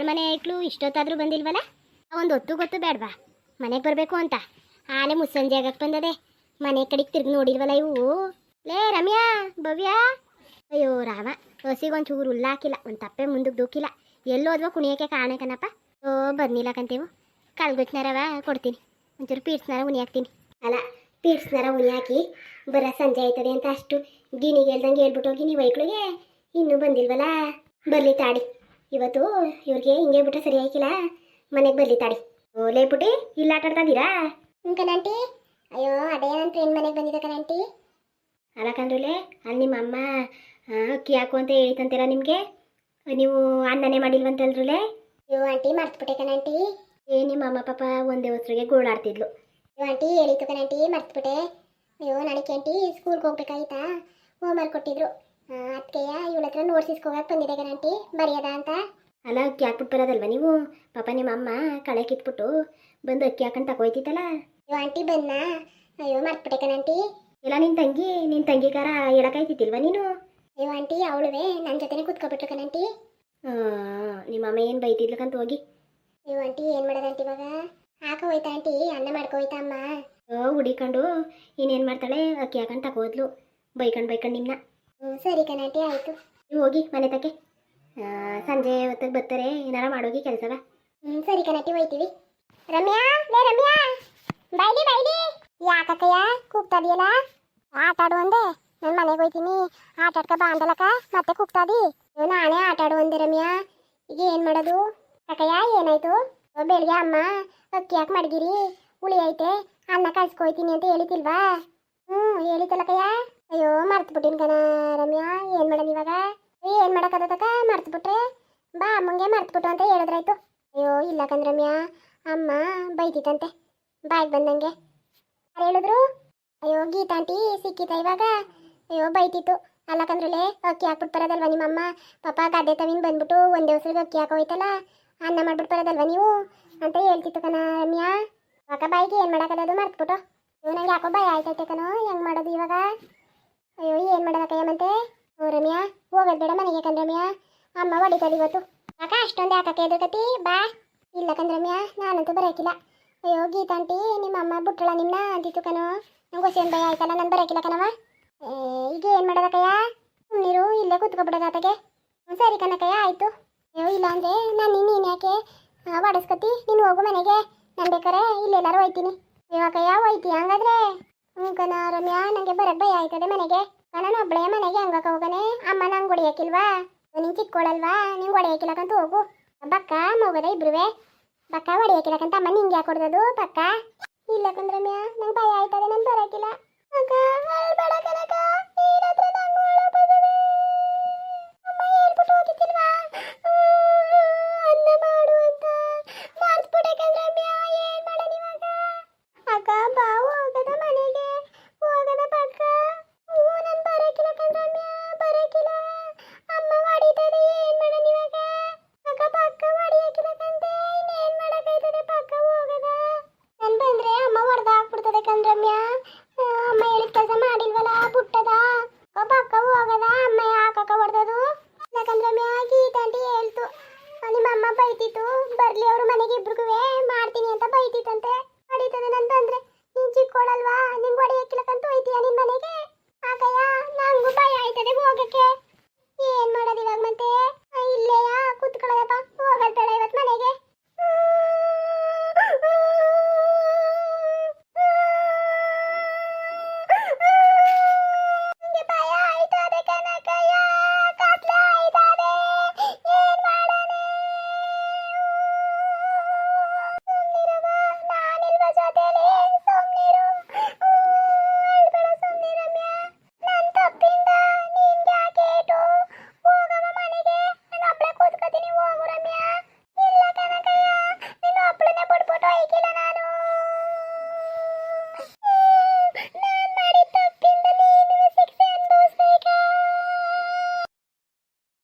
ಮನೆ ಐಕ್ಳು ಇಷ್ಟೊತ್ತಾದ್ರೂ ಬಂದಿಲ್ವಲ್ಲ. ಒಂದು ಹೊತ್ತು ಗೊತ್ತು ಬೇಡವಾ ಮನೆಗೆ ಬರಬೇಕು ಅಂತ. ಆಲೆ ಮುಸ್ಸಂಜೆ ಆಗಕ್ಕೆ ಬಂದದೆ, ಮನೆ ಕಡೆಗೆ ತಿರ್ಗಿ ನೋಡಿಲ್ವಲ್ಲ ಇವು. ಲೇ ರಮ್ಯಾ, ಭವ್ಯ, ಅಯ್ಯೋ ರಾಮ, ಹಸಿಗೊಂಚೂರು ಹುಲ್ಲಾಕಿಲ್ಲ, ಒಂದು ತಪ್ಪೆ ಮುಂದಕ್ಕೆ ದೂಕಿಲ್ಲ. ಎಲ್ಲೋದ್ವ ಕುಣಿಯೋಕ್ಕೆ ಕಾರಣ ಕಣಪ್ಪ. ಓ ಬಂದಿಲ್ಲ ಕಂತೇವು. ಕಲ್ಗೊಚ್ಚನಾರವ ಕೊಡ್ತೀನಿ, ಒಂಚೂರು ಪೀಡ್ಸ್ನಾರ ಉನಿ ಹಾಕ್ತೀನಿ. ಅಲ್ಲ, ಪೀಡ್ಸ್ನಾರ ಉನಿ ಹಾಕಿ ಬರ ಸಂಜೆ ಆಯ್ತದೆ ಅಂತ ಅಷ್ಟು ಗಿಣಿಗೆ ಹೇಳ್ದಂಗೆ ಹೇಳ್ಬಿಟ್ಟು ಹೋಗಿ ನೀವು ಐಕ್ಳಿಗೆ ಇನ್ನೂ ಬಂದಿಲ್ವಲ್ಲ. ಬರಲಿ ತಾಡಿ, ಇವತ್ತು ಇವ್ರಿಗೆ ಹಿಂಗೆ ಬಿಟ್ರೆ ಸರಿ ಆಯ್ಕಿಲ್ಲ, ಮನೆಗೆ ಬರಲಿ ತಾಡಿ. ಓಲೇ ಪುಟಿ, ಇಲ್ಲ ಆಟ ಆಡ್ತಾ ಇದ್ದೀರಾ? ಕಣಾಂಟಿ, ಅಯ್ಯೋ ಅದೇ ನನ್ನ ಫ್ರೆಂಡ್ ಮನೆಗೆ ಬಂದಿದ್ದೆ ಕಣಾಂಟಿ. ಅಲ್ಲ ಕಂಡ್ರಲೆ, ಅಲ್ಲಿ ನಿಮ್ಮ ಅಮ್ಮ ಅಕ್ಕಿ ಹಾಕು ಅಂತ ಹೇಳಿತಂತೀರ ನಿಮಗೆ, ನೀವು ಅನ್ನನೇ ಮಾಡಿಲ್ವಂತಲ್ರಲೆ? ಅಯ್ಯೋ ಆಂಟಿ ಮರ್ತ್ಬಿಟ್ಟೆ ಕಣಾಂಟಿ. ನಿಮ್ಮ ಅಮ್ಮ ಪಾಪ ಒಂದೇ ಹೊಸ್ರಿಗೆ ಗೋಳಾಡ್ತಿದ್ಲು. ಅಯ್ಯೋ ಆಂಟಿ ಹೇಳಿತು ಕಣಾಂಟಿ, ಮರ್ತ್ಬಿಟ್ಟೆ. ಅಯ್ಯೋ ನಾಳೆಗೆ ಆಂಟಿ ಸ್ಕೂಲ್ಗೆ ಹೋಗ್ಬೇಕಾಯ್ತಾ, ಹೋಮ್ವರ್ಕ್ ಕೊಟ್ಟಿದ್ರು, ಅದಕ್ಕೆಯ ಇವಳ ಹತ್ರ ನೋಟ್ಸ್ ಇಸ್ಕೋಗಕ್ಕೆ ಬಂದಿದೆ ಕಣಾಂಟಿ, ಬರೆಯದ ಅಂತ. ಅಲ್ಲ, ಅಕ್ಕಿ ಹಾಕ್ಬಿಟ್ಟು ಬರೋದಲ್ವ ನೀವು? ಪಾಪ ನಿಮ್ಮ ಅಮ್ಮ ಕಳೆ ಕಿತ್ಬಿಟ್ಟು ಬಂದು ಅಕ್ಕಿ ಹಾಕೊಂಡು ತಗೋಯ್ತಿತ್ತಲ್ಲ. ಅಯ್ಯೋ ಆಂಟಿ ಬನ್ನ, ಅಯ್ಯೋ ಮರ್ತ್ಬಿಟ್ಟೆ ಕಣಾಂಟಿ. ಇಲ್ಲ ನಿನ್ನ ತಂಗಿಗಾರ ಹೇಳಕ್ಕಾಯ್ತಿತ್ತಿಲ್ವ ನೀನು? ಅಯ್ಯೋ ಆಂಟಿ ಅವಳುವೆ ನನ್ನ ಜೊತೆನೇ ಕೂತ್ಕೊಬಿಟ್ರು ಕಣಾಂಟಿ. ನಿಮ್ಮ ಅಮ್ಮ ಏನು ಬೈತಿದ್ಲಕ್ಕಂತ ಹೋಗಿ. ಅಯ್ಯೋ ಆಂಟಿ ಏನು ಮಾಡೋದಂತ ಇವಾಗ? ಹಾಕ ಹೋಯ್ತಾ ಆಂಟಿ, ಅನ್ನ ಮಾಡ್ಕೊ ಹೋಯ್ತಾ ಅಮ್ಮ? ಹುಡಿಕೊಂಡು ಇನ್ನೇನು ಮಾಡ್ತಾಳೆ, ಅಕ್ಕಿ ಹಾಕೊಂಡು ತಗೋದ್ಲು, ಬೈಕೊಂಡು ನಿಮ್ಮನ್ನ. ಸರಿ ಕಣಾಂಟಿ ಆಯಿತು, ನೀವು ಹೋಗಿ ಮನೆ ತಕ್ಕೆ, ಸಂಜೆ ಹೊತ್ತಿಗೆ ಬರ್ತಾರೆ, ಏನಾರ ಮಾಡೋಗಿ ಕೆಲಸವ. ಸರಿ ಕಣಾಂಟಿ ಹೋಯ್ತೀವಿ. ರಮ್ಯಾ, ಲೇ ರಮ್ಯಾ, ಬೈಲಿ ಯಾಕಕ್ಕಯ್ಯ ಕೂಗ್ತಾದಿಯಲ್ಲ? ಆಟ ಆಡು ಅಂದೆ, ನಾನು ಮನೆಗೆ ಹೋಯ್ತೀನಿ, ಆಟ ಆಡ್ಕ ಬಾ ಅಂದಲಕ್ಕ, ಮತ್ತೆ ಕೂಗ್ತಾದಿ. ನಾನೇ ಆಟ ಆಡು ಅಂದೆ ರಮ್ಯಾ, ಈಗ ಏನು ಮಾಡೋದು? ಅಕ್ಕಯ್ಯ ಏನಾಯ್ತು? ಬೆಳಿಗ್ಗೆ ಅಮ್ಮ ಅಕ್ಕಿ ಹಾಕಿ ಮಡಗಿರಿ ಹುಳಿ ಐತೆ, ಅನ್ನ ಕಳ್ಸ್ಕೊಯ್ತೀನಿ ಅಂತ ಹೇಳಿತಿಲ್ವಾ? ಹೇಳಿತಲ್ಲಕ್ಕಯ್ಯ. ಅಯ್ಯೋ ಮರ್ತ್ಬಿಟ್ಟಿನ ಕಣ ರಮ್ಯಾ, ಏನು ಮಾಡೋಣ ಇವಾಗ? ಏನು ಮಾಡೋಕ್ಕದಕ್ಕ, ಮರ್ತ್ಬಿಟ್ರೆ ಬಾ ಅಮ್ಮಂಗೆ ಮರ್ತ್ಬಿಟ್ಟು ಅಂತ ಹೇಳಿದ್ರಾಯ್ತು. ಅಯ್ಯೋ ಇಲ್ಲ ಕಂದ್ರಮ್ಯಾ, ಅಮ್ಮ ಬೈತಿತ್ತಂತೆ ಬಾಯಿಗೆ ಬಂದಂಗೆ. ಯಾರು ಹೇಳಿದ್ರು? ಅಯ್ಯೋ ಗೀತಾಂಟಿ ಸಿಕ್ಕಿತ ಇವಾಗ. ಅಯ್ಯೋ ಬೈತಿತ್ತು. ಅಲ್ಲ ಕಂದ್ರಲೆ, ಅಕ್ಕಿ ಹಾಕ್ಬಿಟ್ಟು ಬರೋದಲ್ವ ನಿಮ್ಮಮ್ಮ, ಪಾಪ ಗದ್ದೆ ತವಿನ ಬಂದ್ಬಿಟ್ಟು ಒಂದೇ ಹೊಸರಿಗೆ ಅಕ್ಕಿ ಹಾಕೋಯ್ತಲ್ಲ, ಅನ್ನ ಮಾಡ್ಬಿಟ್ಟು ಬರೋದಲ್ವ ನೀವು ಅಂತ ಹೇಳ್ತಿತ್ತು ಕಣ ರಮ್ಯಾ. ಅಕ್ಕ ಬಾಯಿಗೆ ಏನು ಮಾಡೋಕ್ಕದು ಮರ್ತ್ಬಿಟ್ಟು. ಅಯ್ಯೋ ನಂಗೆ ಯಾಕೋ ಭಯ ಆಯ್ತೈತೆ ಕಣೋ, ಹೆಂಗೆ ಮಾಡೋದು ಇವಾಗ? ಅಯ್ಯೋ ಏನು ಮಾಡೋದಕ್ಕಯ್ಯ ಮತ್ತೆ? ರಮ್ಯಾ ಹೋಗೋದು ಬೇಡ ಮನೆಗೆ ಕಂದ್ರಮ್ಯಾ, ಅಮ್ಮ ಹೊಡಿತದೆ ಇವತ್ತು. ಅಕ್ಕ ಅಷ್ಟೊಂದು ಯಾಕಕ್ಕೆ ಎದುರ್ಕತಿ, ಬಾ. ಇಲ್ಲ ಕಂದ್ರಮ್ಯಾ, ನಾನಂತೂ ಬರೋಕಿಲ್ಲ. ಅಯ್ಯೋ ಗೀತಾಂಟಿ ನಿಮ್ಮ ಅಮ್ಮ ಬಿಟ್ರಳ ನಿಮ್ಮನ್ನ ಅಂತಿತ್ತು ಕಣೋ, ನಂಗೆ ಹೊಸೇನು ಭಯ ಆಯ್ತಲ್ಲ, ನಾನು ಬರೋಕಿಲ್ಲ ಕಣವ. ಈಗ ಏನು ಮಾಡೋದಕ್ಕಯ್ಯ? ನೀರು ಇಲ್ಲೇ ಕೂತ್ಕೊಬಿಡೋದಾತಗೆ. ಸರಿ ಕಣಕ್ಕಯ್ಯ ಆಯಿತು. ಅಯ್ಯೋ ಇಲ್ಲ ಅಂದರೆ ನೀನು ಯಾಕೆ ಹೊಡೆಸ್ಕತಿ, ನೀನು ಹೋಗು ಮನೆಗೆ, ನಾನು ಬೇಕಾರೆ ಇಲ್ಲೆಲ್ಲಾರು ಹೋಯ್ತೀನಿ. ಅಯ್ಯೋಕ್ಕಯ್ಯ ಹೋಯ್ತಿ ಹಂಗಾದ್ರೆ? ಕಣ ರಮ್ಯಾ, ನನಗೆ ಬರೋಕ್ಕೆ ಭಯ ಆಯ್ತದೆ ಮನೆಗೆ. ನಾನು ಒಬ್ಬಳೇ ಮನೆಗೆ ಹಂಗಕ್ಕೆ ಹೋಗನೆ, ಅಮ್ಮ ನಂಗೆ ಹೊಡಿಯೋಕ್ಕಿಲ್ವಾ? ನೀನು ಚಿಕ್ಕೋಳಲ್ವಾ, ನಿಂಗೆ ಹೊಡಿಯೋಕ್ಕಿಲ್ಲಕಂತ ಹೋಗು. ಬಕ್ಕ ಮಗದ ಇಬ್ರುವೆ, ಬಕ್ಕ ಹೊಡಿಯೋಕ್ಕಿಲ್ಲಕಂತ ಅಮ್ಮ ನಿಂಗೆ ಯಾಕೆ ಹೊಡೆದದು ಪಕ್ಕ? ಇಲ್ಲ ಕಂದ್ರಮ್ಯಾ, ನಂಗೆ ಭಯ ಆಯ್ತದೆ, ನಾನು ಬರೋಕ್ಕಿಲ್ಲ. ಅಕ್ಕ ಬೇಡ ಕನಕ, ಏನತ್ರ ನಂಗೆ ಒಳಪದಿವೆ, ಅಮ್ಮ ಹೇಳ್ಬಿಟ್ಟು ಹೋಗಿತ್ತಿಲ್ವಾ ಅನ್ನ ಮಾಡು ಅಂತ, ಮರ್ತ್ಬಿಟ್ಟೆ ಕಂದ್ರಮ್ಯಾ, ಏನು ಮಾಡೋಣ ಇವಾಗ? ಅಕ್ಕ ಬಾ ಹೋಗದ ಮನೆಗೆ, ಹೋಗದ ಪಕ್ಕ. ನಾನು ಬರೋಕ್ಕಿಲ್ಲ ಕಂದ್ರಮ್ಯಾ, ಬರೋಕ್ಕಿಲ್ಲ, ಅಮ್ಮ ಹೊಡಿತದೆ, ಏನು ಮಾಡೋಣ ಇವಾಗ? ಅಕ್ಕ ಪಕ್ಕ ಹೊಡಿಯೋಕ್ಕಿಲ್ಲಕಂತೆ, ಇನ್ನೇನು ಮಾಡೋಕ್ಕಾಯ್ತದೆ ಪಕ್ಕ ಹೋಗದ? ನಾನು ಬಂದರೆ ಅಮ್ಮ ಹೊಡೆದ ಹಾಕ್ಬಿಡ್ತದೆ ಕಂದ್ರಮ್ಯಾ, ಅಮ್ಮ ಹೇಳಿದ ಕೆಲಸ ಮಾಡಿಲ್ವಲ್ಲ ಬುಟ್ಟದ. ಪಕ್ಕ ಹೋಗದ, ಅಮ್ಮ ಯಾಕಕ್ಕ ಹೊಡೆದದು? ಯಾಕಂದ್ರಮ್ಯಾ ಗೀತಾಂಟಿ ಹೇಳ್ತು, ನಿಮ್ಮ ಅಮ್ಮ ಬೈತಿತ್ತು, ಬರ್ಲಿ ಅವರು ಮನೆಗೆ ಇಬ್ರಿಗೂ ಮಾಡ್ತೀನಿ ಅಂತ ಬೈತಿತ್ತಂತೆ, ಹೊಡಿತದೆ ನಾನು ಬಂದರೆ.